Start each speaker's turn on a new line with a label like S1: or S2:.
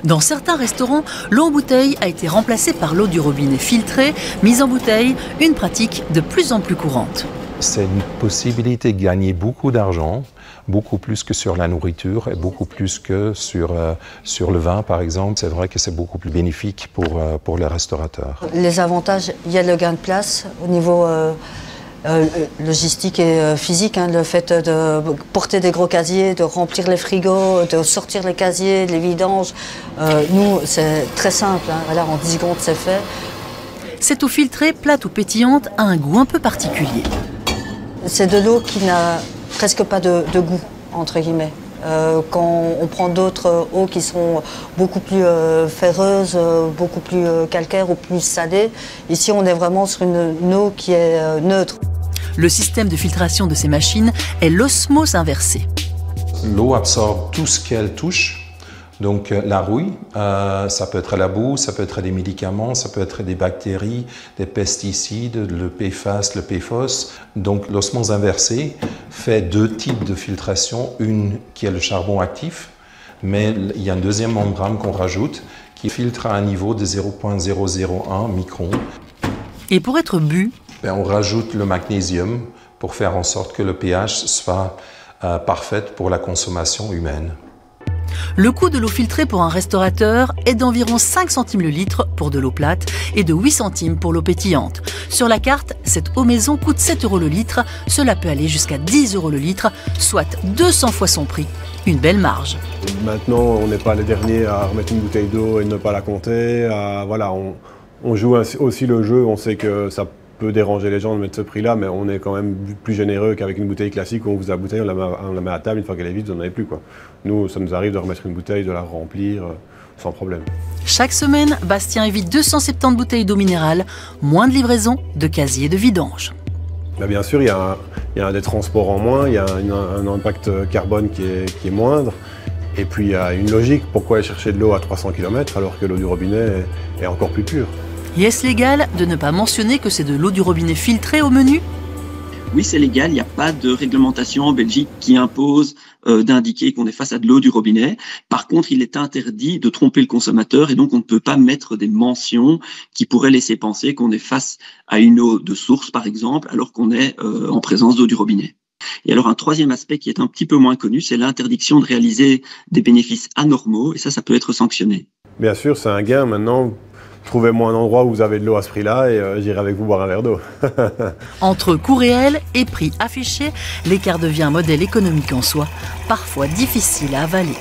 S1: Dans certains restaurants, l'eau en bouteille a été remplacée par l'eau du robinet filtrée, mise en bouteille, une pratique de plus en plus courante.
S2: C'est une possibilité de gagner beaucoup d'argent, beaucoup plus que sur la nourriture et beaucoup plus que sur le vin, par exemple. C'est vrai que c'est beaucoup plus bénéfique pour les restaurateurs.
S3: Les avantages, il y a le gain de place au niveau logistique et physique, hein, le fait de porter des gros casiers, de remplir les frigos, de sortir les casiers, les vidanges. Nous, c'est très simple, hein, voilà, en 10 secondes, c'est fait.
S1: Cette eau filtrée, plate ou pétillante, a un goût un peu particulier.
S3: C'est de l'eau qui n'a presque pas de goût, entre guillemets. Quand on prend d'autres eaux qui sont beaucoup plus ferreuses, beaucoup plus calcaires ou plus salées, ici on est vraiment sur une eau qui est neutre.
S1: Le système de filtration de ces machines est l'osmose inversée.
S2: L'eau absorbe tout ce qu'elle touche. Donc la rouille, ça peut être la boue, ça peut être des médicaments, ça peut être des bactéries, des pesticides, le PFAS, le PFOS. Donc l'osmose inversée fait deux types de filtration. Une qui est le charbon actif, mais il y a une deuxième membrane qu'on rajoute qui filtre à un niveau de 0,001 micron.
S1: Et pour être bu,
S2: on rajoute le magnésium pour faire en sorte que le pH soit parfait pour la consommation humaine.
S1: Le coût de l'eau filtrée pour un restaurateur est d'environ 5 centimes le litre pour de l'eau plate et de 8 centimes pour l'eau pétillante. Sur la carte, cette eau maison coûte 7 € le litre. Cela peut aller jusqu'à 10 € le litre, soit 200 fois son prix. Une belle marge.
S4: Maintenant, on n'est pas les derniers à remettre une bouteille d'eau et ne pas la compter. Voilà, on joue aussi le jeu. On sait que ça peut déranger les gens de mettre ce prix-là, mais on est quand même plus généreux qu'avec une bouteille classique où on vous a la bouteille, on la met à table, une fois qu'elle est vide, vous n'en avez plus, quoi. Nous, ça nous arrive de remettre une bouteille, de la remplir sans problème.
S1: Chaque semaine, Bastien évite 270 bouteilles d'eau minérale, moins de livraison, de casiers de vidange.
S4: Là, bien sûr, il y a des transports en moins, il y a un impact carbone qui est moindre. Et puis, il y a une logique. Pourquoi aller chercher de l'eau à 300 km alors que l'eau du robinet est encore plus pure?
S1: Et est-ce légal de ne pas mentionner que c'est de l'eau du robinet filtrée au menu?
S5: Oui, c'est légal. Il n'y a pas de réglementation en Belgique qui impose d'indiquer qu'on est face à de l'eau du robinet. Par contre, il est interdit de tromper le consommateur et donc on ne peut pas mettre des mentions qui pourraient laisser penser qu'on est face à une eau de source, par exemple, alors qu'on est en présence d'eau du robinet. Et alors un troisième aspect qui est un petit peu moins connu, c'est l'interdiction de réaliser des bénéfices anormaux et ça peut être sanctionné.
S4: Bien sûr, c'est un gain maintenant. Trouvez-moi un endroit où vous avez de l'eau à ce prix-là et j'irai avec vous boire un verre d'eau.
S1: Entre coût réel et prix affiché, l'écart devient un modèle économique en soi, parfois difficile à avaler.